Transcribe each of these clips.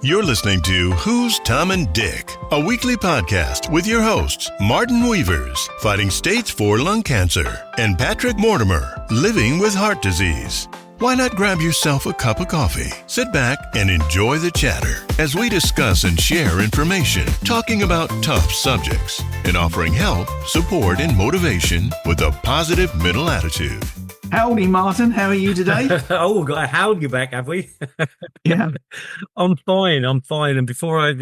You're listening to Who's Tom and Dick, a weekly podcast with your hosts, Martin Weavers, fighting stage 4 lung cancer, and Patrick Mortimer, living with heart disease. Why not grab yourself a cup of coffee, sit back, and enjoy the chatter as we discuss and share information, talking about tough subjects, and offering help, support, and motivation with a positive mental attitude. Howdy, Martin. How are you today? Oh, we've got a howdy back, have we? Yeah. I'm fine. And before I've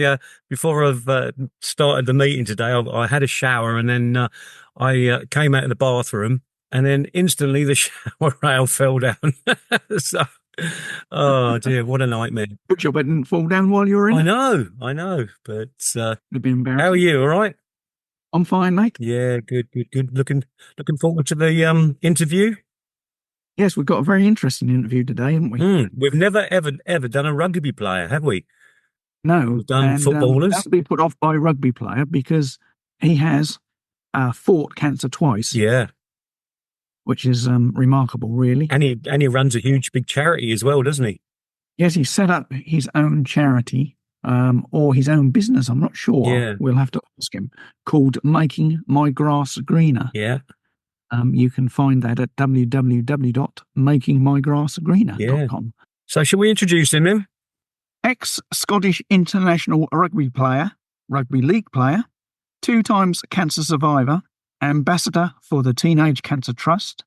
started the meeting today, I had a shower, and then I came out of the bathroom, and then instantly the shower rail fell down. So, oh dear, what a nightmare! But your bed didn't fall down while you were in. I know. But It'd be embarrassing. How are you? All right? I'm fine, mate. Yeah, good. Looking forward to the interview. Yes, we've got a very interesting interview today, haven't we? We've never ever done a rugby player, have we? No. We've done footballers. That to be put off by a rugby player because he has fought cancer twice. Yeah. Which is remarkable, really. And he runs a huge big charity as well, doesn't he? Yes, he set up his own charity or his own business, I'm not sure. Yeah. We'll have to ask him, called Making My Grass Greener. Yeah. You can find that at www.makingmygrassgreener.com. Yeah. So shall we introduce him then? Ex-Scottish international rugby player, rugby league player, 2 times cancer survivor, ambassador for the Teenage Cancer Trust,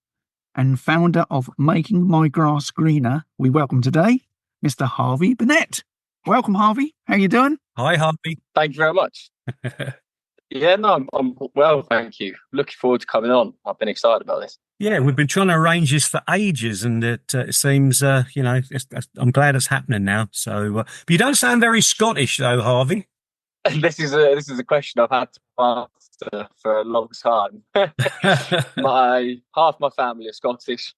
and founder of Making My Grass Greener. We welcome today Mr. Harvey Burnett. Welcome, Harvey. How you doing? Hi, Harvey. Thank you very much. Yeah, no, I'm well, thank you. Looking forward to coming on. I've been excited about this. Yeah, we've been trying to arrange this for ages, and it seems, I'm glad it's happening now. So, but you don't sound very Scottish, though, Harvey. This is a question I've had to answer for a long time. Half my family are Scottish.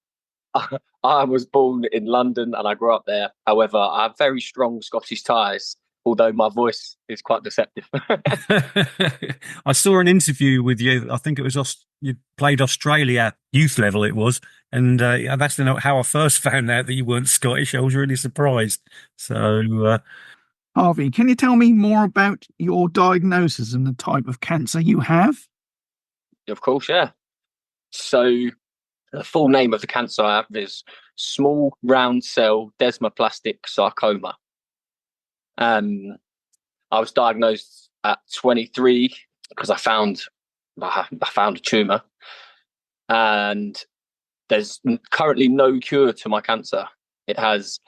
I was born in London and I grew up there. However, I have very strong Scottish ties, although my voice is quite deceptive. I saw an interview with you. I think it was you played Australia youth level, it was. And that's how I first found out that you weren't Scottish. I was really surprised. So, Harvey, can you tell me more about your diagnosis and the type of cancer you have? Of course, yeah. So the full name of the cancer I have is small round cell desmoplastic sarcoma. I was diagnosed at 23 because I found a tumour, and there's currently no cure to my cancer. It's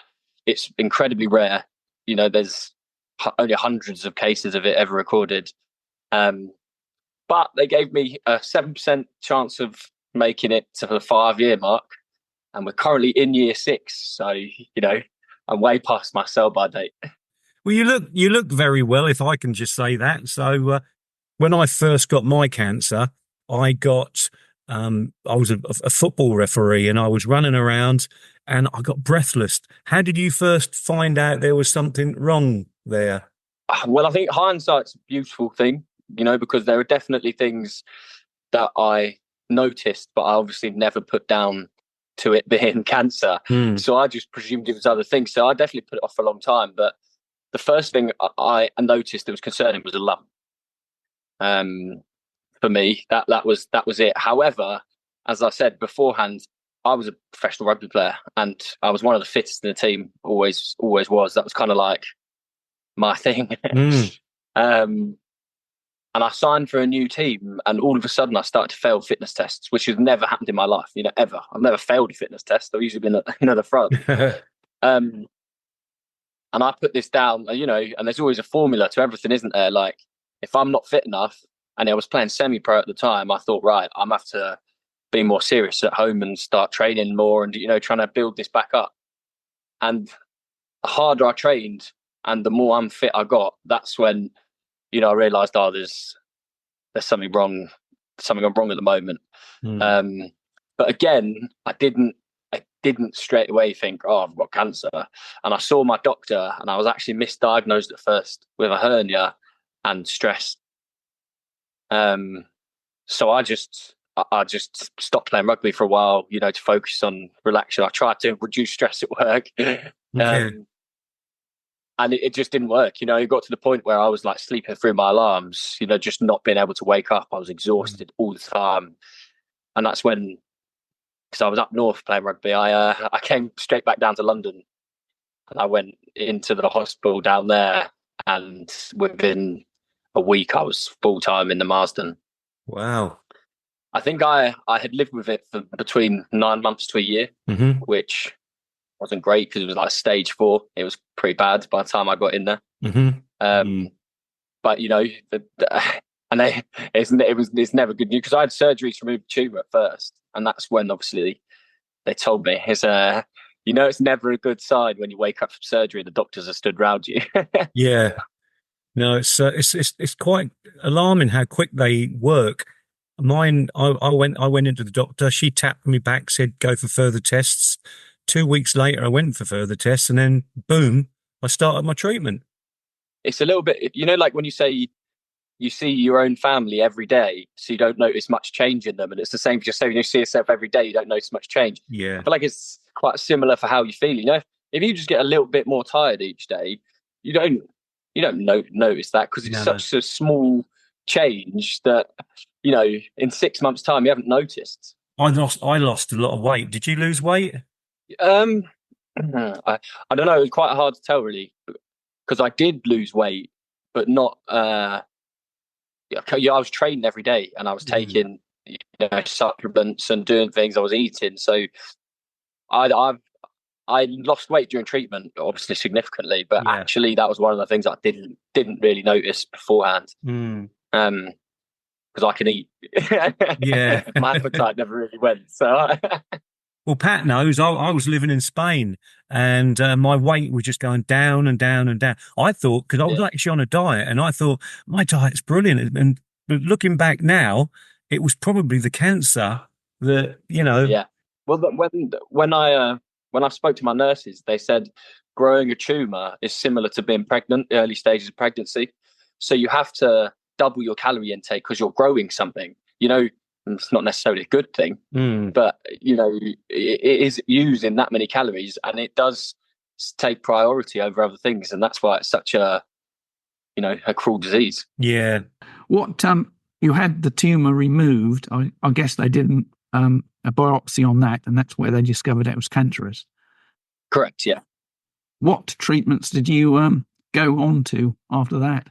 incredibly rare. You know, there's only hundreds of cases of it ever recorded. But they gave me a 7% chance of making it to the 5-year mark, and we're currently in year 6. So, I'm way past my sell-by date. Well, you look very well, if I can just say that. So when I first got my cancer, I was a football referee, and I was running around and I got breathless. How did you first find out there was something wrong there? Well, I think hindsight's a beautiful thing, because there are definitely things that I noticed, but I obviously never put down to it being cancer. So I just presumed it was other things. So I definitely put it off for a long time. But the first thing I noticed that was concerning was a lump. For me, that was it. However, as I said beforehand, I was a professional rugby player, and I was one of the fittest in the team. Always was. That was kind of like my thing. And I signed for a new team, and all of a sudden I started to fail fitness tests, which has never happened in my life, ever. I've never failed a fitness test. I've usually been at the front. And I put this down, and there's always a formula to everything, isn't there? Like, if I'm not fit enough, and I was playing semi-pro at the time, I thought, right, I'm going to have to be more serious at home and start training more and, trying to build this back up. And the harder I trained and the more unfit I got, that's when, I realised, there's something wrong at the moment. But again, I didn't straight away think, I've got cancer. And I saw my doctor, and I was actually misdiagnosed at first with a hernia and stress. So I just stopped playing rugby for a while, to focus on relaxing. I tried to reduce stress at work. And it just didn't work. It got to the point where I was like sleeping through my alarms, just not being able to wake up. I was exhausted all the time. And that's when, because I was up north playing rugby, I came straight back down to London, and I went into the hospital down there. And within a week, I was full time in the Marsden. Wow. I think I had lived with it for between 9 months to a year, which wasn't great because it was like stage 4. It was pretty bad by the time I got in there. But it's never good news, because I had surgery to remove the tumour at first, and that's when obviously they told me it's never a good sign when you wake up from surgery and the doctors are stood round you. Yeah. No, it's quite alarming how quick they work. Mine, I went into the doctor. She tapped me back, said go for further tests. 2 weeks later, I went for further tests, and then boom, I started my treatment. It's a little bit, like when you say you see your own family every day, so you don't notice much change in them, and it's the same for yourself. When you see yourself every day, you don't notice much change. Yeah, I feel like it's quite similar for how you feel. If you just get a little bit more tired each day, you don't notice that, because it's such a small change that in 6 months' time you haven't noticed. I lost a lot of weight. Did you lose weight? I don't know. It was quite hard to tell, really, because I did lose weight, but not. I was training every day, and I was taking supplements and doing things. I was eating, so I lost weight during treatment, obviously significantly, but actually that was one of the things I didn't really notice beforehand. Because I can eat. Yeah, my appetite never really went. So. Well, Pat knows I was living in Spain, and my weight was just going down and down and down. I thought, because I was actually on a diet, and I thought my diet's brilliant. But looking back now, it was probably the cancer that, Yeah. Well, when I spoke to my nurses, they said growing a tumour is similar to being pregnant, the early stages of pregnancy. So you have to double your calorie intake because you're growing something. It's not necessarily a good thing, but it is using that many calories, and it does take priority over other things, and that's why it's such a cruel disease. Yeah. What you had the tumour removed? I guess they didn't a biopsy on that, and that's where they discovered it was cancerous. Correct. Yeah. What treatments did you go on to after that?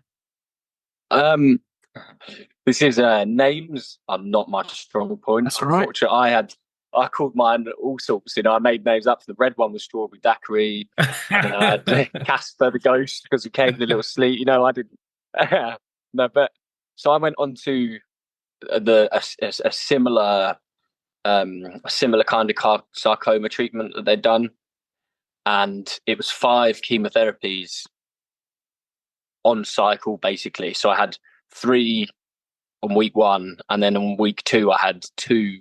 This is names are not my strong point. That's all right. Unfortunately, I called mine all sorts. I made names up. The red one was Strawberry Daiquiri. I had Casper the Ghost because he came in a little sleep. I didn't. No, but so I went on to a similar kind of sarcoma treatment that they'd done, and it was 5 chemotherapies on cycle basically. So I had 3 on week 1, and then on week 2 I had 2,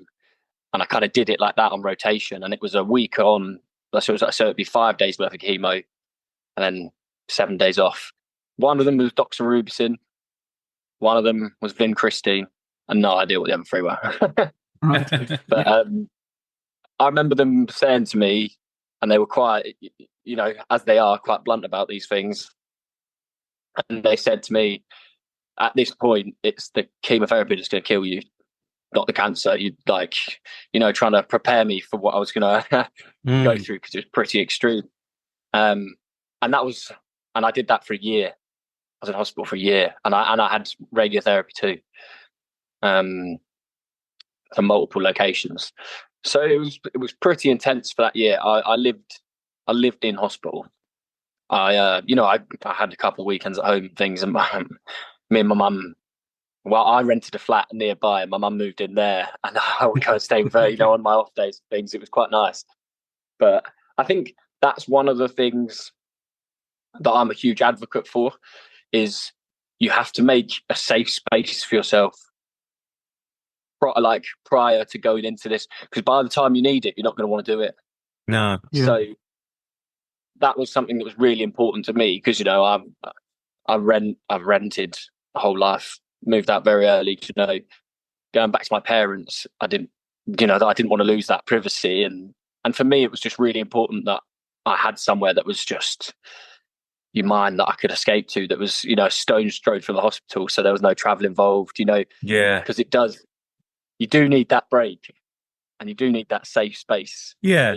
and I kind of did it like that on rotation, and it was a week on, so it'd be 5 days worth of chemo and then 7 days off. One of them was doxorubicin, one of them was vincristine, and no idea what the other 3 were. Right. But I remember them saying to me, and they were quite, as they are, quite blunt about these things, and they said to me, at this point, it's the chemotherapy that's going to kill you, not the cancer. You trying to prepare me for what I was going to go through, because it was pretty extreme. And I did that for a year. I was in hospital for a year, and I had radiotherapy too, for multiple locations. So it was pretty intense for that year. I lived in hospital. I had a couple of weekends at home, things, and me and my mum, I rented a flat nearby, and my mum moved in there, and I would go and stay with her, on my off days and things. It was quite nice. But I think that's one of the things that I'm a huge advocate for, is you have to make a safe space for yourself prior to going into this, because by the time you need it, you're not going to want to do it. No. Yeah. So that was something that was really important to me, because I've rented my whole life, moved out very early. Going back to my parents, I didn't want to lose that privacy, and for me, it was just really important that I had somewhere that was just your mind that I could escape to that was, a stone's throw from the hospital. So there was no travel involved, Yeah. because you do need that break and you do need that safe space. Yeah.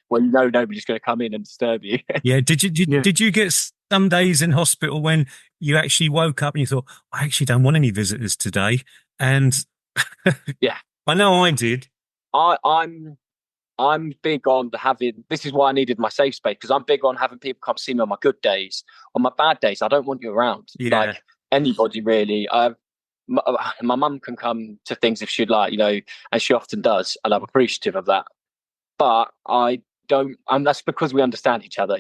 When nobody's going to come in and disturb you. Yeah. Did you get some days in hospital when you actually woke up and you thought, I actually don't want any visitors today? And yeah, I know I did. I'm big on this is why I needed my safe space, because I'm big on having people come see me on my good days. On my bad days, I don't want you around. Yeah. Like anybody really. My mum can come to things if she'd like, and she often does, and I'm appreciative of that. But I don't, and that's because we understand each other.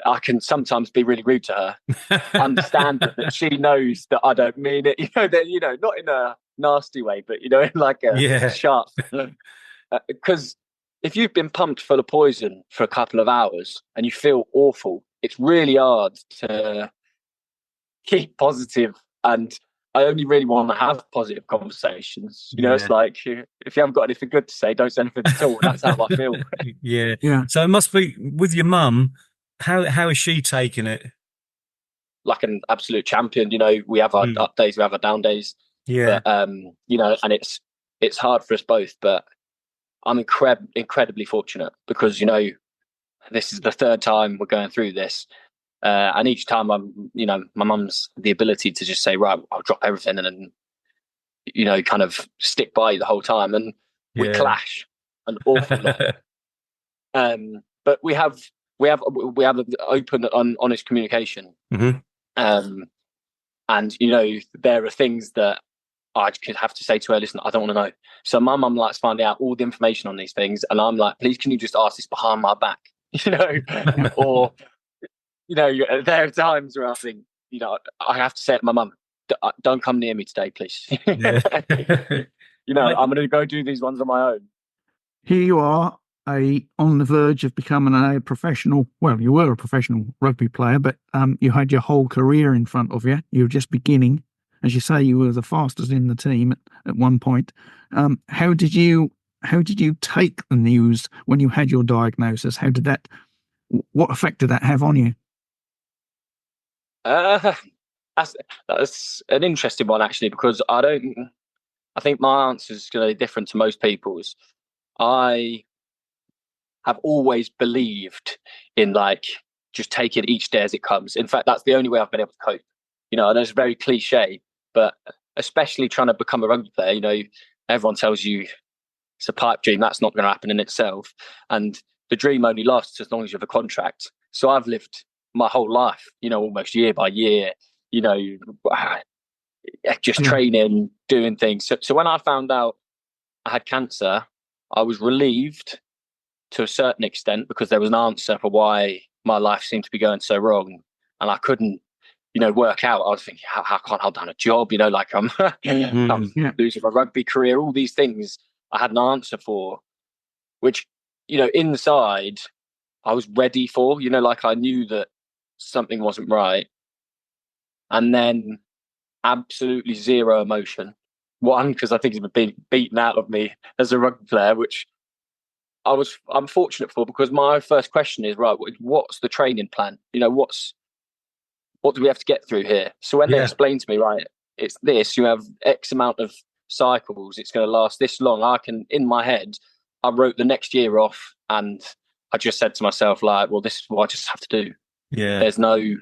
I can sometimes be really rude to her. Understand that she knows that I don't mean it. Not in a nasty way, but in like a sharp. Because if you've been pumped full of poison for a couple of hours and you feel awful, it's really hard to keep positive. And I only really want to have positive conversations. It's like, if you haven't got anything good to say, don't say anything at all. That's how I feel. Yeah. So it must be with your mum. How is she taking it? Like an absolute champion. We have our up days, we have our down days. Yeah. But, and it's hard for us both, but I'm incredibly fortunate because, this is the third time we're going through this. And each time my mum's the ability to just say, right, I'll drop everything and then, kind of stick by you the whole time. And we clash an awful lot. But we have open and honest communication. Mm-hmm. And, there are things that I could have to say to her, listen, I don't want to know. So my mum likes finding out all the information on these things. And I'm like, please, can you just ask this behind my back? Or, there are times where I think, I have to say it to my mum, don't come near me today, please. Yeah. I'm going to go do these ones on my own. Here you are, on the verge of becoming a professional. Well, you were a professional rugby player, but you had your whole career in front of you. You were just beginning. As you say, you were the fastest in the team at one point. How did you take the news when you had your diagnosis? What effect did that have on you? That's an interesting one, actually, because I think my answer is going to be different to most people's. I have always believed in just take it each day as it comes. In fact, that's the only way I've been able to cope. I know it's very cliche, but especially trying to become a rugby player, everyone tells you it's a pipe dream. That's not going to happen in itself. And the dream only lasts as long as you have a contract. So I've lived my whole life, almost year by year, just training, doing things. So when I found out I had cancer, I was relieved to a certain extent because there was an answer for why my life seemed to be going so wrong. And I couldn't, work out. I was thinking, how can't I hold down a job? I'm losing my rugby career, all these things I had an answer for, which, inside I was ready for, I knew that something wasn't right. And then absolutely zero emotion. One, because I think it's been beaten out of me as a rugby player, which I'm fortunate for, because my first question is, right, what's the training plan? What do we have to get through here? So when they explain to me, right, it's this, you have X amount of cycles, it's going to last this long. In my head, I wrote the next year off, and I just said to myself, well, this is what I just have to do. Yeah. There's no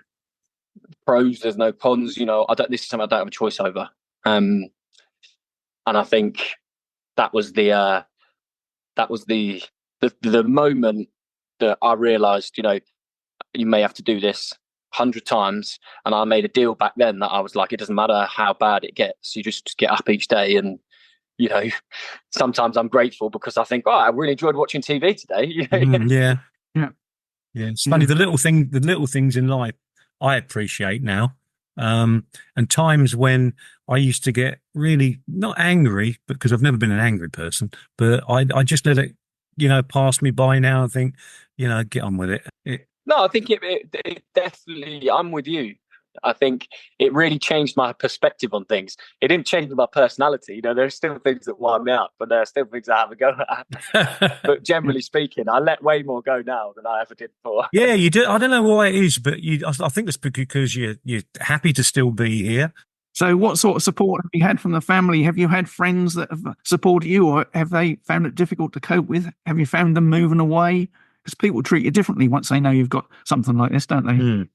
pros, there's no cons, this is something I don't have a choice over. And I think that was the moment that I realised, you may have to do this 100 times. And I made a deal back then that I was like, it doesn't matter how bad it gets, you just get up each day. And sometimes I'm grateful because I think, I really enjoyed watching TV today. Yeah. It's funny, the little things in life I appreciate now. And times when I used to get really not angry, because I've never been an angry person, but I just let it, pass me by now and think, get on with it. No, I think it definitely, I'm with you. I think it really changed my perspective on things. It didn't change my personality. There are still things that wind me up, but there are still things I have a go at. But generally speaking, I let way more go now than I ever did before. Yeah, you do. I don't know why it is, but I think it's because you're happy to still be here. So what sort of support have you had from the family? Have you had friends that have supported you, or have they found it difficult to cope with? Have you found them moving away? Because people treat you differently once they know you've got something like this, don't they? Mm.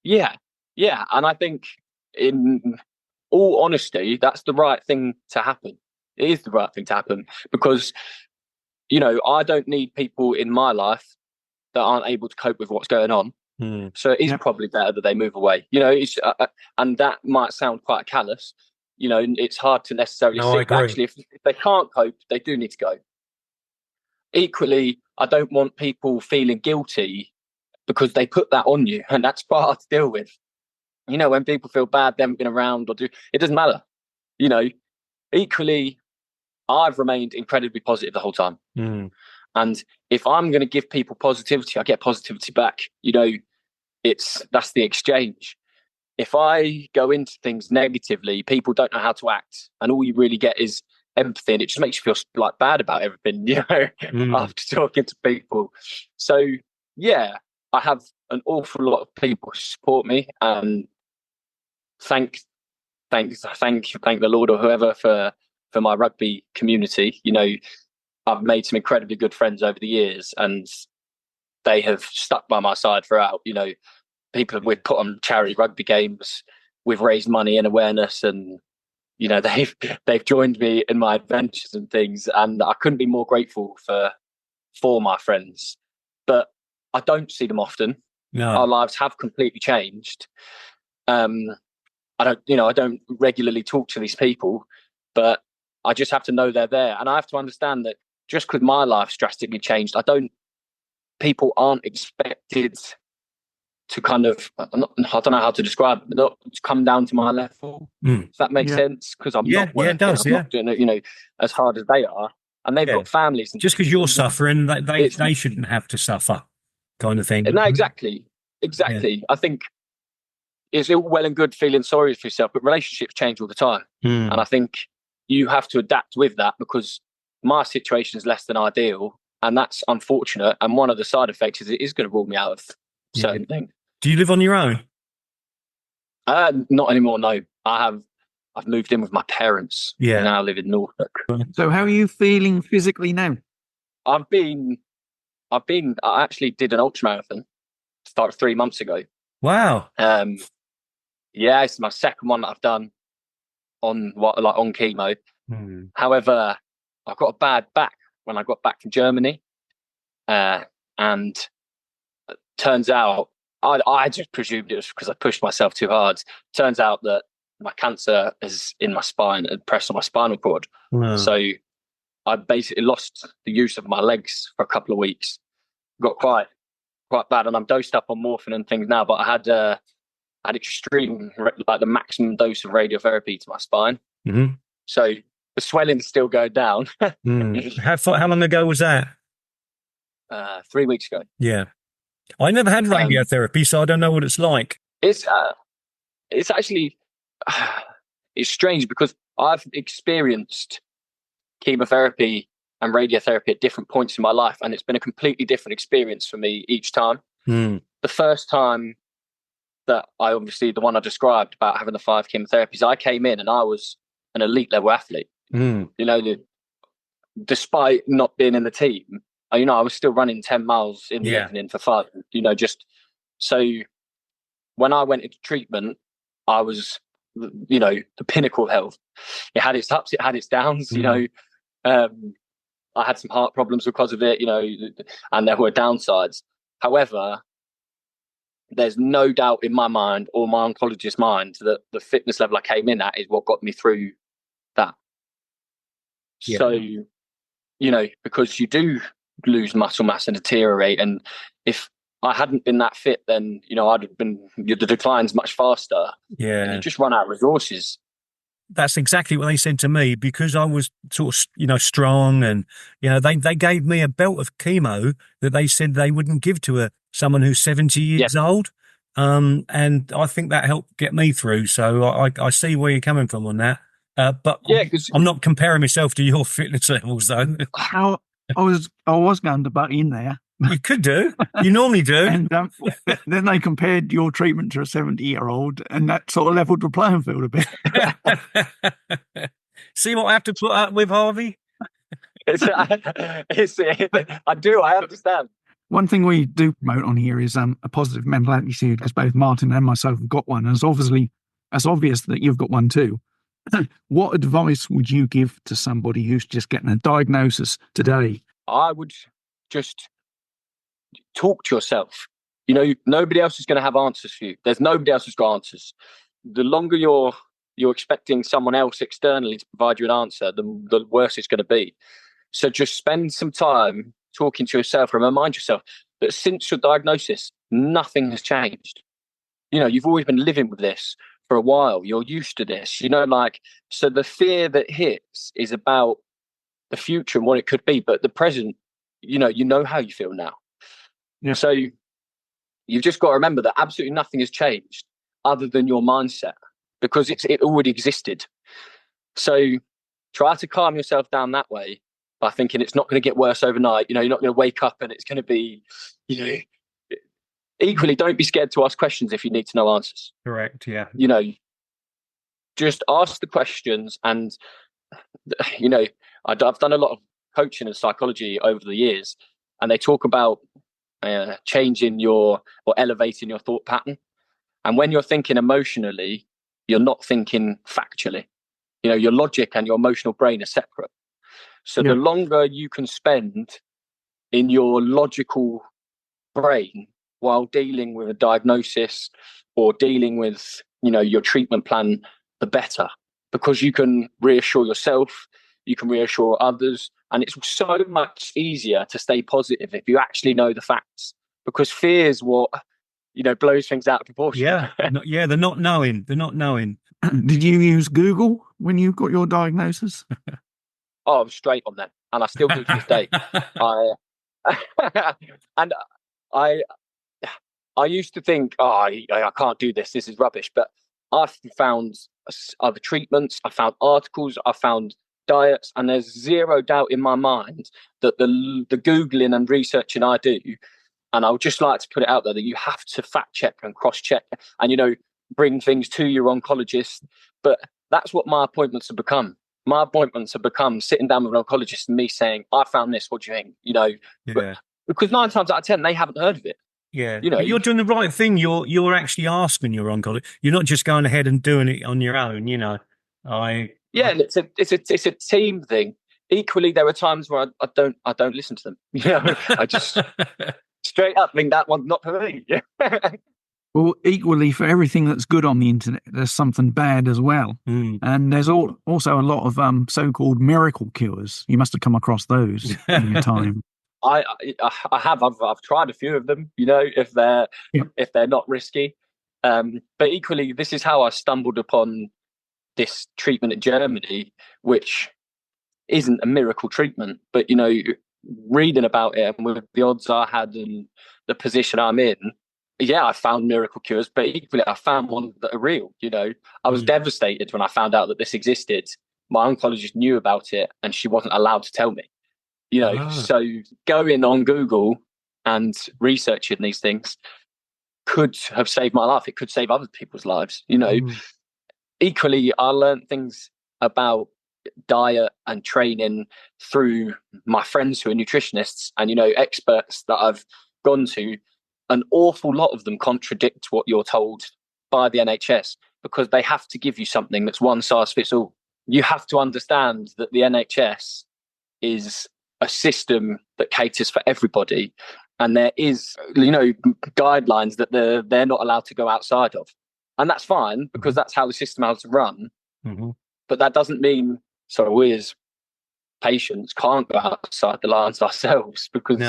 Yeah. And I think, in all honesty, that's the right thing to happen. It is the right thing to happen because, I don't need people in my life that aren't able to cope with what's going on. Mm. So it is probably better that they move away. It's and that might sound quite callous. It's hard to necessarily see. But actually, if they can't cope, they do need to go. Equally, I don't want people feeling guilty because they put that on you, and that's quite hard to deal with. When people feel bad, they haven't been around it doesn't matter. Equally, I've remained incredibly positive the whole time. Mm. And if I'm going to give people positivity, I get positivity back. That's the exchange. If I go into things negatively, people don't know how to act, and all you really get is empathy, and it just makes you feel like bad about everything, after talking to people. So yeah, I have an awful lot of people who support me, and thank the Lord or whoever for my rugby community. I've made some incredibly good friends over the years, and they have stuck by my side throughout. People we've put on charity rugby games, we've raised money and awareness, and they've joined me in my adventures and things, and I couldn't be more grateful for my friends. But I don't see them often. No. Our lives have completely changed. I don't regularly talk to these people, but I just have to know they're there, and I have to understand that just because my life's drastically changed, people aren't expected to kind of, I don't know how to describe it, not to come down to my level. If that makes sense, because I'm not working, it does, I'm not doing it, as hard as they are, and they've got families. And just because you're suffering, they shouldn't have to suffer, kind of thing. No, exactly. Yeah. I think it's all well and good feeling sorry for yourself, but relationships change all the time, and I think you have to adapt with that, because my situation is less than ideal, and that's unfortunate. And one of the side effects is it is going to rule me out of certain things. Do you live on your own? Not anymore. No, I've moved in with my parents. Yeah, now I live in Norfolk. So how are you feeling physically now? I actually did an ultra marathon. Started 3 months ago. Wow. Yeah, it's my second one that I've done on chemo. However, I got a bad back when I got back from Germany, and it turns out I just presumed it was because I pushed myself too hard. Turns out that my cancer is in my spine and pressed on my spinal cord. Wow. So I basically lost the use of my legs for a couple of weeks. Got quite bad, and I'm dosed up on morphine and things now. But I had extreme, like the maximum dose of radiotherapy to my spine. Mm-hmm. So the swelling's still going down. How long ago was that? 3 weeks ago. Yeah. I never had radiotherapy, so I don't know what it's like. It's actually, it's strange because I've experienced chemotherapy and radiotherapy at different points in my life, and it's been a completely different experience for me each time. The first time that the one I described about having the 5 chemotherapies, I came in and I was an elite level athlete. Despite not being in the team, I was still running 10 miles in the evening for fun. Just so when I went into treatment, I was, the pinnacle of health. It had its ups, it had its downs. I had some heart problems because of it, and there were downsides. However, there's no doubt in my mind or my oncologist's mind that the fitness level I came in at is what got me through that. Yeah. So, because you do lose muscle mass and deteriorate. And if I hadn't been that fit, then, I'd have been, the decline's much faster. Yeah. And you just run out of resources. That's exactly what they said to me, because I was sort of, strong, and, they gave me a belt of chemo that they said they wouldn't give to someone who's 70 years old. And I think that helped get me through. So I see where you're coming from on that. But Yeah, because I'm not comparing myself to your fitness levels, though. How I was going to butt in there. You could do. You normally do. And then they compared your treatment to a 70-year-old, and that sort of leveled the playing field a bit. See what I have to put up with, Harvey? I understand. One thing we do promote on here is a positive mental attitude, because both Martin and myself have got one, and it's obvious that you've got one too. What advice would you give to somebody who's just getting a diagnosis today? I would just talk to yourself. You know, nobody else is going to have answers for you. There's nobody else who's got answers. The longer you're expecting someone else externally to provide you an answer, the worse it's going to be. So just spend some time talking to yourself and remind yourself that since your diagnosis, nothing has changed. You know, you've always been living with this for a while. You're used to this, you know, like, so the fear that hits is about the future and what it could be, but the present, you know how you feel now. Yeah. So you've just got to remember that absolutely nothing has changed other than your mindset, because it already existed. So try to calm yourself down that way by thinking it's not going to get worse overnight. You know, you're not going to wake up and it's going to be, you know. Equally, don't be scared to ask questions if you need to know answers. Correct, yeah. You know, just ask the questions. And, you know, I've done a lot of coaching and psychology over the years, and they talk about changing or elevating your thought pattern. And when you're thinking emotionally, you're not thinking factually. You know, your logic and your emotional brain are separate. So the longer you can spend in your logical brain while dealing with a diagnosis or dealing with, you know, your treatment plan, the better, because you can reassure yourself, you can reassure others, and it's so much easier to stay positive if you actually know the facts, because fear is what, you know, blows things out of proportion. Yeah, the not knowing. Did you use Google when you got your diagnosis? Oh, I'm straight on that, and I still do to this day. I used to think, I can't do this. This is rubbish. But I've found other treatments. I found articles. I found diets, and there's zero doubt in my mind that the Googling and researching I do, and I would just like to put it out there that you have to fact check and cross check, and, you know, bring things to your oncologist. But that's what my appointments have become. My appointments have become sitting down with an oncologist and me saying, I found this. What do you think? You know, because 9 times out of 10, they haven't heard of it. Yeah, you know, but you're doing the right thing. You're actually asking your oncologist. You're not just going ahead and doing it on your own. You know, and it's a team thing. Equally, there are times where I don't listen to them. You know, I just straight up think that one's not for me. Well, equally, for everything that's good on the internet, there's something bad as well. And there's also a lot of so-called miracle cures. You must have come across those in your time. I have. I've tried a few of them, you know, if they're not risky. But equally, this is how I stumbled upon this treatment in Germany, which isn't a miracle treatment, but, you know, reading about it and with the odds I had and the position I'm in, yeah, I found miracle cures, but equally I found ones that are real. You know, I was devastated when I found out that this existed. My oncologist knew about it and she wasn't allowed to tell me. You know, so going on Google and researching these things could have saved my life. It could save other people's lives. You know, equally, I learned things about diet and training through my friends who are nutritionists and, you know, experts that I've gone to. An awful lot of them contradict what you're told by the NHS, because they have to give you something that's one size fits all. You have to understand that the NHS is a system that caters for everybody, and there is, you know, guidelines that they're not allowed to go outside of, and that's fine because that's how the system has to run. But that doesn't mean we as patients can't go outside the lines ourselves, because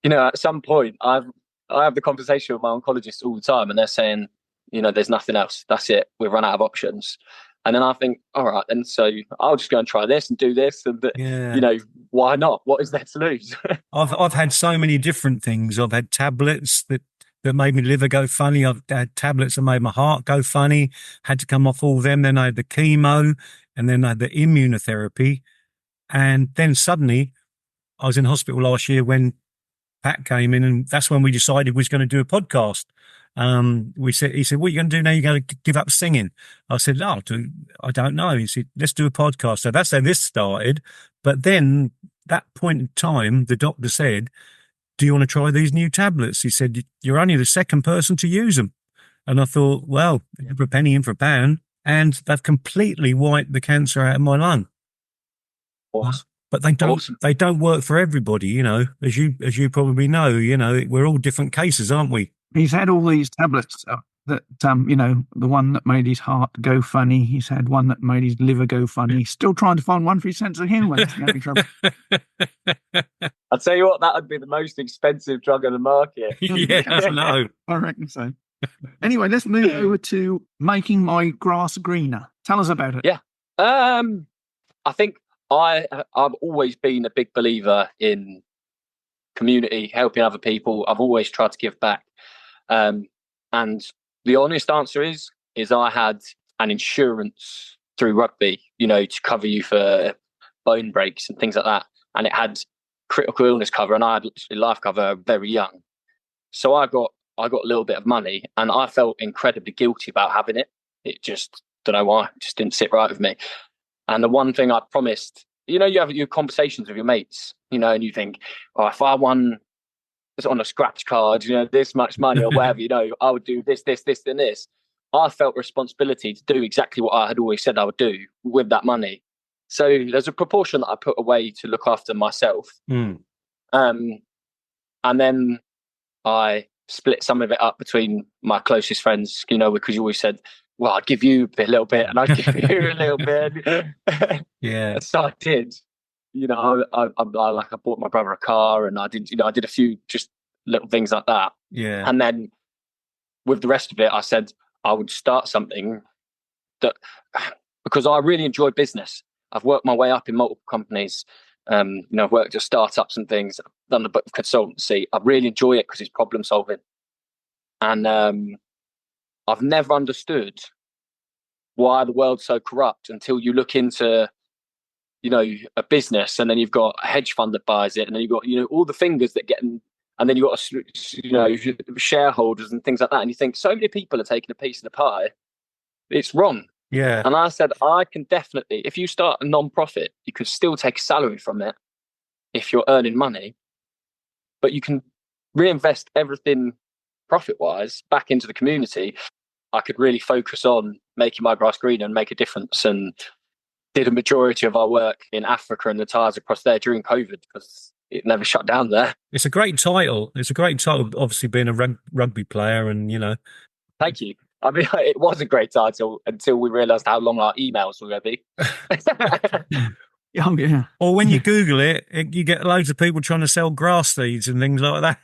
you know, at some point I have the conversation with my oncologist all the time, and they're saying, you know, there's nothing else. That's it. We've run out of options. And then I think, all right, then so I'll just go and try this and do this, and you know, why not? What is there to lose? I've had so many different things. I've had tablets that that made my liver go funny. I've had tablets that made my heart go funny. Had to come off all of them. Then I had the chemo, and then I had the immunotherapy. And then suddenly I was in hospital last year when Pat came in, and that's when we decided we was going to do a podcast. He said, what are you going to do now? You're going to give up singing. I said, no, I don't know. He said, let's do a podcast. So that's how this started. But then that point in time, the doctor said, do you want to try these new tablets? He said, you're only the second person to use them. And I thought, well, for a penny in for a pound. And they've completely wiped the cancer out of my lung. Awesome. But they don't work for everybody, you know, as you probably know, you know, we're all different cases, aren't we? He's had all these tablets that, you know, the one that made his heart go funny. He's had one that made his liver go funny. He's still trying to find one for his sense of humour. I'll tell you what, that would be the most expensive drug on the market. Yes, no. I reckon so. Anyway, let's move over to making my grass greener. Tell us about it. Yeah. I think I've always been a big believer in community, helping other people. I've always tried to give back. And the honest answer is I had an insurance through rugby, you know, to cover you for bone breaks and things like that. And it had critical illness cover, and I had life cover very young. So I got a little bit of money, and I felt incredibly guilty about having it. It just, don't know why, it just didn't sit right with me. And the one thing I promised, you know, you have your conversations with your mates, you know, and you think, oh, if I won on a scratch card, you know, this much money or whatever, you know, I would do this, and this. I felt responsibility to do exactly what I had always said I would do with that money. So there's a proportion that I put away to look after myself. And then I split some of it up between my closest friends, you know, because you always said, well, I'd give you a little bit and I'd give you a little bit. Yeah. So I did. You know, I bought my brother a car, and I did a few just little things like that. Yeah. And then with the rest of it, I said I would start something that, because I really enjoy business. I've worked my way up in multiple companies. You know, I've worked at startups and things. I've done a bit of consultancy. I really enjoy it because it's problem solving. And I've never understood why the world's so corrupt until you look into, you know, a business, and then you've got a hedge fund that buys it, and then you've got, you know, all the fingers that get in, and then you've got, you know, shareholders and things like that. And you think so many people are taking a piece of the pie. It's wrong. Yeah. And I said, I can definitely, if you start a non-profit, you could still take a salary from it if you're earning money, but you can reinvest everything profit-wise back into the community. I could really focus on making my grass greener and make a difference, and did a majority of our work in Africa and the tires across there during COVID because it never shut down there. It's a great title. It's a great title, obviously, being a rugby player, and, you know. Thank you. I mean, it was a great title until we realised how long our emails were going to be. Oh, yeah. Or when you Google it, you get loads of people trying to sell grass seeds and things like that.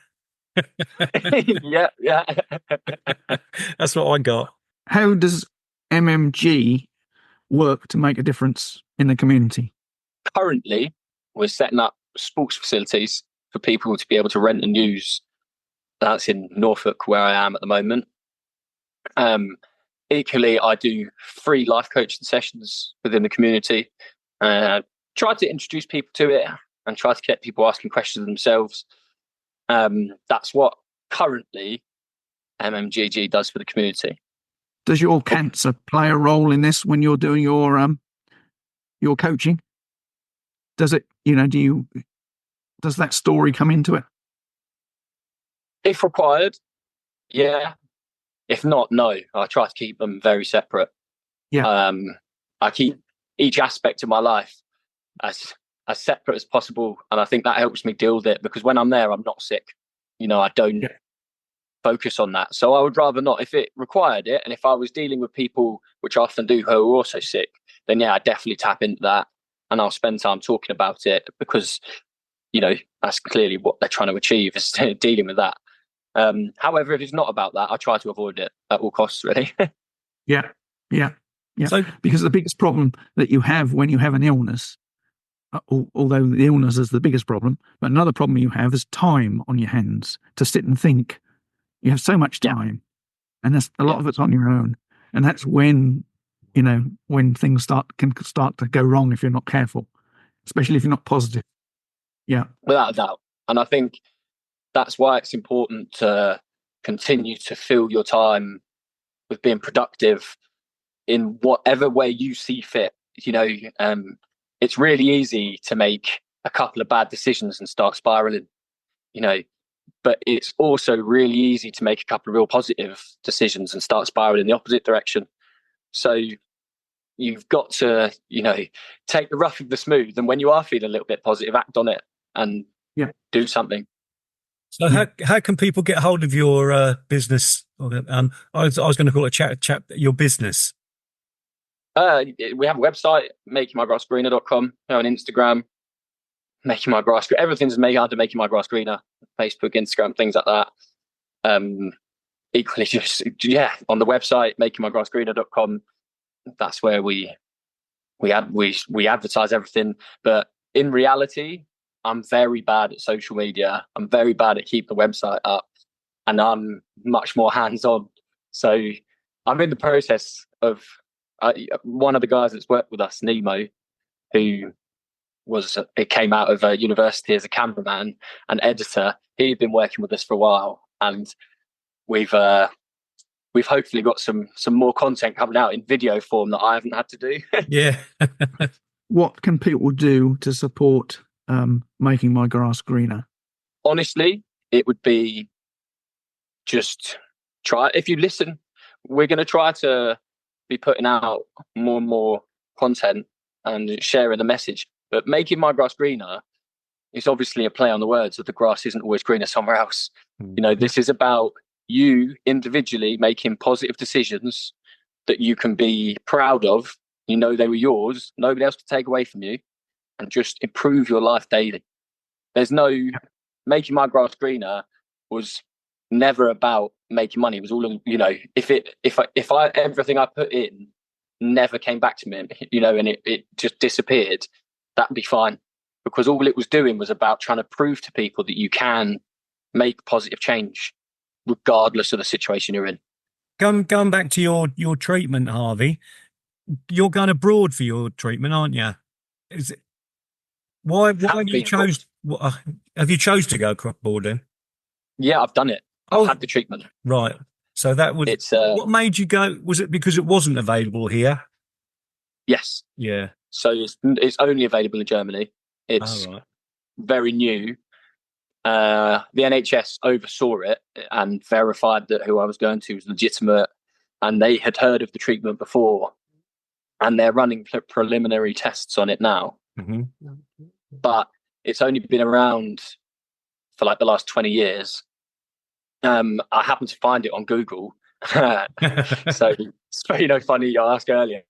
Yeah. That's what I got. How does MMG work to make a difference in the community? Currently, we're setting up sports facilities for people to be able to rent and use. That's in Norfolk, where I am at the moment. Equally, I do free life coaching sessions within the community. Try to introduce people to it and try to get people asking questions themselves. That's what currently MMGG does for the community. Does your cancer play a role in this when you're doing your coaching? Does it, you know, does that story come into it? If required, yeah. If not, no. I try to keep them very separate. Yeah. I keep each aspect of my life as separate as possible, and I think that helps me deal with it, because when I'm there, I'm not sick. You know, I don't focus on that. So I would rather not. If it required it, and if I was dealing with people, which I often do, who are also sick, then yeah, I definitely tap into that, and I'll spend time talking about it, because, you know, that's clearly what they're trying to achieve, is dealing with that. However, if it's not about that, I try to avoid it at all costs, really. Yeah. So, because the biggest problem that you have when you have an illness, although the illness is the biggest problem, but another problem you have is time on your hands to sit and think You have so much time, and that's a lot of it's on your own. And that's when, when things can start to go wrong if you're not careful, especially if you're not positive. Yeah. Without a doubt. And I think that's why it's important to continue to fill your time with being productive in whatever way you see fit. It's really easy to make a couple of bad decisions and start spiraling, but it's also really easy to make a couple of real positive decisions and start spiraling in the opposite direction. So you've got to, take the rough with the smooth. And when you are feeling a little bit positive, act on it and do something. So how can people get hold of your business? I was going to call it chat your business. We have a website, makingmygrassgreener.com. We have an Instagram, Making My Grass Greener. Everything's under Making My Grass Greener. Facebook, Instagram, things like that. Equally, just on the website, makingmygrassgreener.com. That's where we advertise everything. But in reality, I'm very bad at social media. I'm very bad at keeping the website up, and I'm much more hands-on. So I'm in the process of one of the guys that's worked with us, Nemo, who came out of university as a cameraman and editor. He'd been working with us for a while, and we've hopefully got some more content coming out in video form that I haven't had to do. Yeah. What can people do to support Making My Grass Greener? Honestly, it would be just try. If you listen, we're going to try to be putting out more and more content and sharing the message. But Making My Grass Greener is obviously a play on the words of the grass isn't always greener somewhere else. This is about you individually making positive decisions that you can be proud of. They were yours. Nobody else can take away from you, and just improve your life daily. There's no Making My Grass Greener was never about making money. It was all, if everything I put in never came back to me, and it just disappeared, that'd be fine, because all it was doing was about trying to prove to people that you can make positive change regardless of the situation you're in. Going back to your treatment, Harvey, you're going abroad for your treatment, aren't you? Is it why have you chose? Have you chose to go abroad then? Yeah, I've done it. I've had the treatment. Right. So that was what made you go? Was it because it wasn't available here? Yes. Yeah. So it's only available in Germany. It's very new. The NHS oversaw it and verified that who I was going to was legitimate, and they had heard of the treatment before, and they're running preliminary tests on it now. Mm-hmm. But it's only been around for like the last 20 years. I happened to find it on Google. So it's very funny you asked earlier.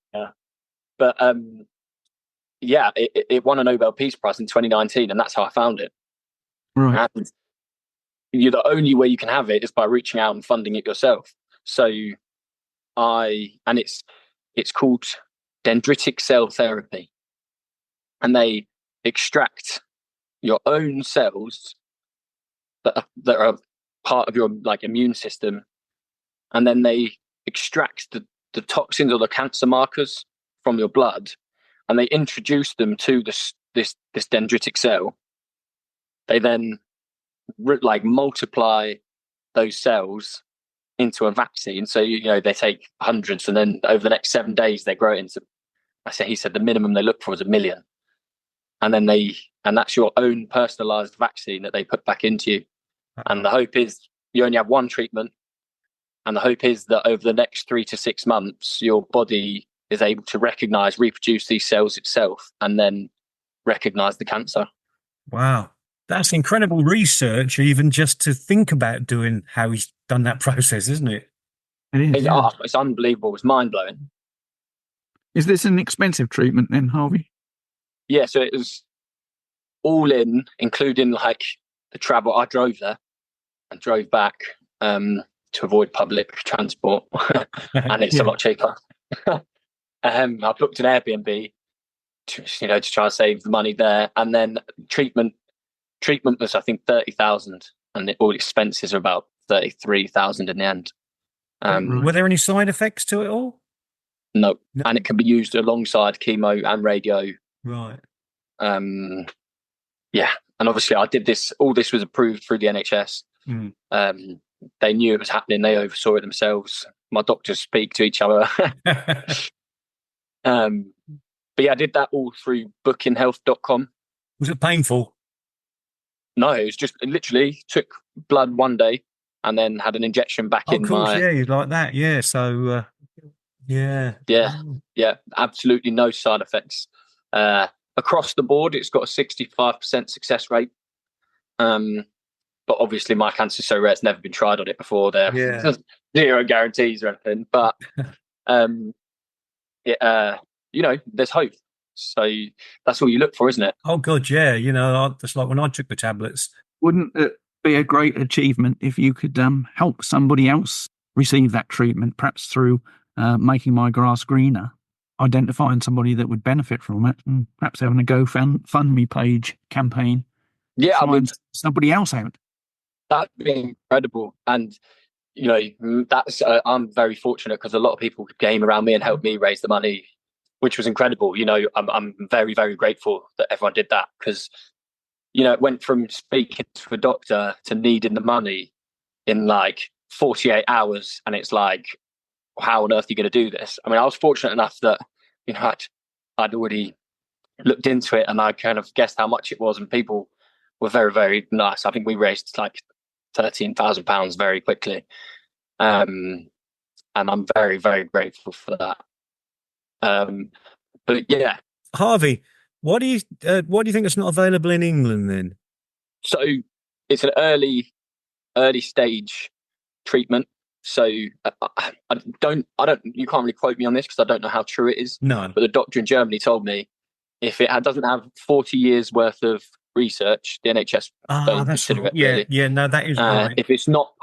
But it won a Nobel Peace Prize in 2019, and that's how I found it. Right. And the only way you can have it is by reaching out and funding it yourself. So it's called dendritic cell therapy, and they extract your own cells that are part of your immune system, and then they extract the toxins or the cancer markers from your blood, and they introduce them to this dendritic cell. They then multiply those cells into a vaccine. So they take hundreds, and then over the next 7 days they grow it into. He said the minimum they look for is 1 million, and then that's your own personalized vaccine that they put back into you. And the hope is you only have one treatment, and the hope is that over the next 3 to 6 months, your body is able to reproduce these cells itself, and then recognize the cancer. Wow. That's incredible research, even just to think about doing how he's done that process, isn't it? It's unbelievable. It's mind-blowing. Is this an expensive treatment then, Harvey? Yeah, so it was all in, including the travel. I drove there and drove back to avoid public transport, and it's a lot cheaper. I booked an Airbnb to try and save the money there, and then treatment was I think 30,000, and all expenses are about 33,000 in the end. Were there any side effects to it all? No, and it can be used alongside chemo and radio. Right. Yeah, and obviously I did this. All this was approved through the NHS. They knew it was happening. They oversaw it themselves. My doctors speak to each other. But yeah, I did that all through bookinghealth.com. Was it painful? No, it was just literally took blood one day and then had an injection back in my... Yeah, you'd like that. Yeah, so... Yeah, absolutely no side effects. Across the board, it's got a 65% success rate. But obviously, my cancer's so rare; it's never been tried on it before. There's zero guarantees or anything. But there's hope. So that's all you look for, isn't it? Oh God, yeah. It's like when I took the tablets. Wouldn't it be a great achievement if you could help somebody else receive that treatment, perhaps through making my grass greener, identifying somebody that would benefit from it, and perhaps having a GoFundMe page campaign? Yeah, somebody else out. That'd be incredible. And that's I'm very fortunate because a lot of people came around me and helped me raise the money, which was incredible. I'm very, very grateful that everyone did that because it went from speaking to a doctor to needing the money in like 48 hours, and it's like, how on earth are you going to do this? I mean, I was fortunate enough that I'd already looked into it and I kind of guessed how much it was, and people were very, very nice. I think we raised like £13,000 very quickly, and I'm very, very grateful for that. But yeah, Harvey, what do you think is not available in England then? So it's an early stage treatment. So I don't. You can't really quote me on this because I don't know how true it is. No, but the doctor in Germany told me if it doesn't have 40 years worth of research, the NHS don't consider it. Really. Yeah, no, that is right. If it's not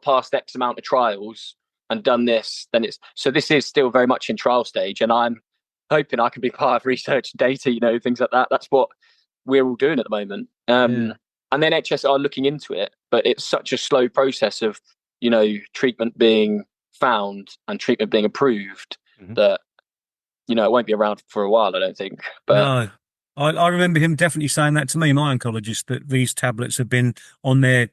past X amount of trials and done this, then it's so. This is still very much in trial stage, and I'm hoping I can be part of research data, things like that. That's what we're all doing at the moment. And the NHS are looking into it, but it's such a slow process of, treatment being found and treatment being approved that, it won't be around for a while, I don't think. But no, I remember him definitely saying that to me, my oncologist, that these tablets have been on their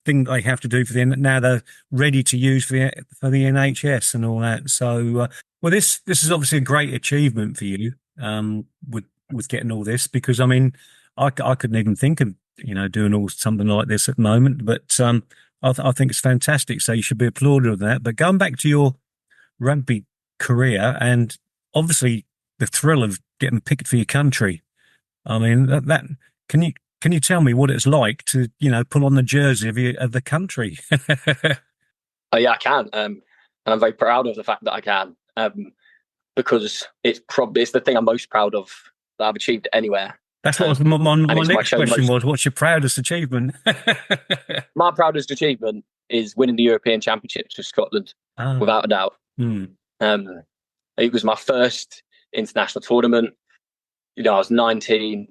thing they have to do for now they're ready to use for the NHS and all that. So, well, this is obviously a great achievement for you, with getting all this, because I mean, I couldn't even think of doing something like this at the moment, but I think it's fantastic. So you should be applauded on that. But going back to your rugby career, and obviously the thrill of getting picked for your country. I mean, that can you tell me what it's like to pull on the jersey of the country? Oh yeah, I can, and I'm very proud of the fact that I can, because it's the thing I'm most proud of that I've achieved anywhere. That's what my next question was. What's your proudest achievement? My proudest achievement is winning the European Championships for Scotland, without a doubt. It was my first international tournament. I was 19.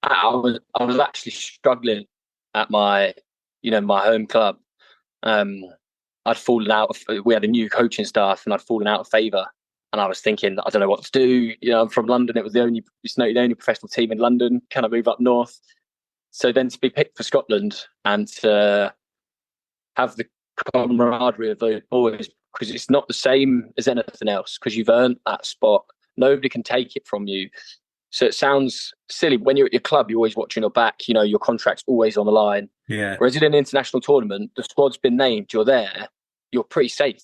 I was actually struggling at my home club. I'd fallen out. We had a new coaching staff, and I'd fallen out of favour. And I was thinking, I don't know what to do. I'm from London. It was the only professional team in London. Can I move up north? So then to be picked for Scotland and to have the camaraderie of those boys, because it's not the same as anything else, because you've earned that spot. Nobody can take it from you. So it sounds silly. When you're at your club, you're always watching your back. Your contract's always on the line. Yeah. Whereas in an international tournament, the squad's been named. You're there. You're pretty safe.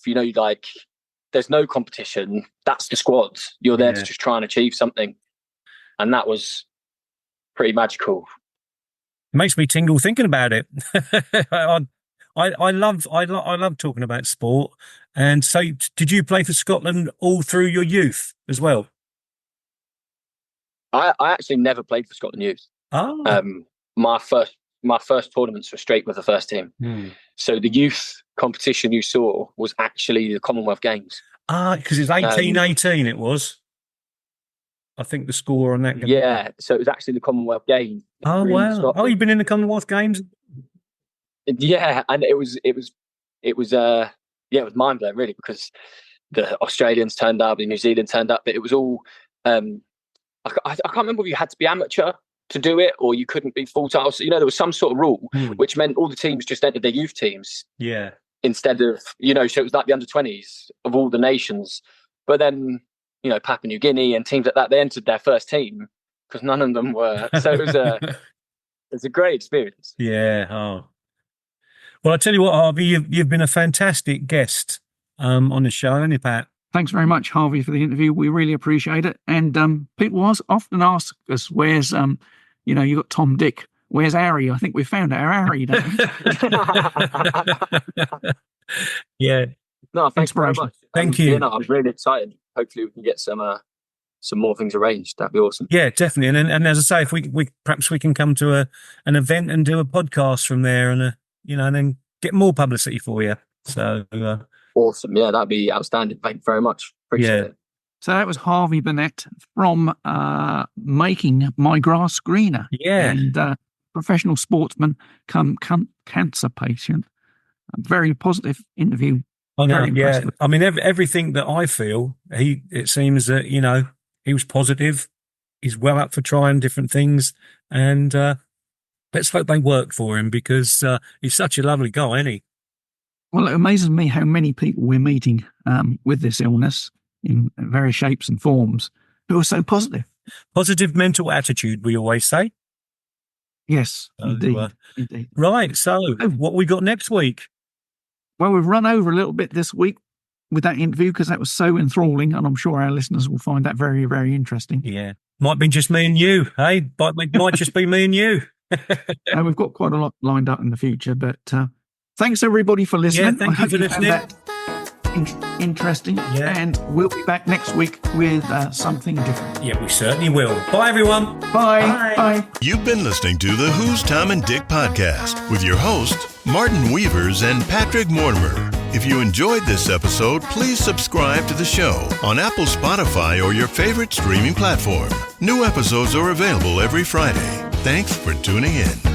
There's no competition. That's the squad. You're there to just try and achieve something. And that was pretty magical. Makes me tingle thinking about it. I love talking about sport. And so did you play for Scotland all through your youth as well? I actually never played for Scotland youth. Oh. My first tournaments were straight with the first team. So the youth competition you saw was actually the Commonwealth Games. Because it's 1818 it was. I think the score on that game. Yeah, so it was actually the Commonwealth Games. Oh, wow. You've been in the Commonwealth Games? Yeah, and it was mind blowing really, because the Australians turned up, the New Zealand turned up, but it was all I can't remember if you had to be amateur to do it or you couldn't be full time. So, there was some sort of rule which meant all the teams just entered their youth teams. Yeah. Instead of, so it was like the under-20s of all the nations. But then, Papua New Guinea and teams like that, they entered their first team because none of them were. So it was a great experience. Yeah. Oh. Well, I tell you what, Harvey, you've been a fantastic guest on the show, haven't you, Pat? Thanks very much, Harvey, for the interview. We really appreciate it. And people often ask us, where's, you got Tom Dick. Where's Harry? I think we found our Harry, don't we? Yeah. No, thanks very much. Thank you. I'm really excited. Hopefully we can get some more things arranged. That'd be awesome. Yeah, definitely. And as I say, if we perhaps we can come to an event and do a podcast from there, and and then get more publicity for you. So awesome. Yeah, that'd be outstanding. Thank you very much. Appreciate it. So that was Harvey Burnett from Making My Grass Greener. Yeah. And professional sportsman come cancer patient. A very positive interview. I know, yeah. I mean, everything that I feel, it seems that, he was positive. He's well up for trying different things. And let's hope they work for him, because he's such a lovely guy, isn't he? Well, it amazes me how many people we're meeting with this illness in various shapes and forms who are so positive. Positive mental attitude, we always say. Yes, indeed. Right. So what we got next week? Well, we've run over a little bit this week with that interview because that was so enthralling, and I'm sure our listeners will find that very, very interesting. Yeah. Might be just me and you, hey? Might just be me and you. And we've got quite a lot lined up in the future, but thanks everybody for listening. Yeah, thank you for listening. Interesting. Yeah. And we'll be back next week with something different. Yeah, we certainly will. Bye, everyone. Bye. Bye. You've been listening to the Who's Tom and Dick podcast with your hosts, Martin Weavers and Patrick Mortimer. If you enjoyed this episode, please subscribe to the show on Apple, Spotify, or your favorite streaming platform. New episodes are available every Friday. Thanks for tuning in.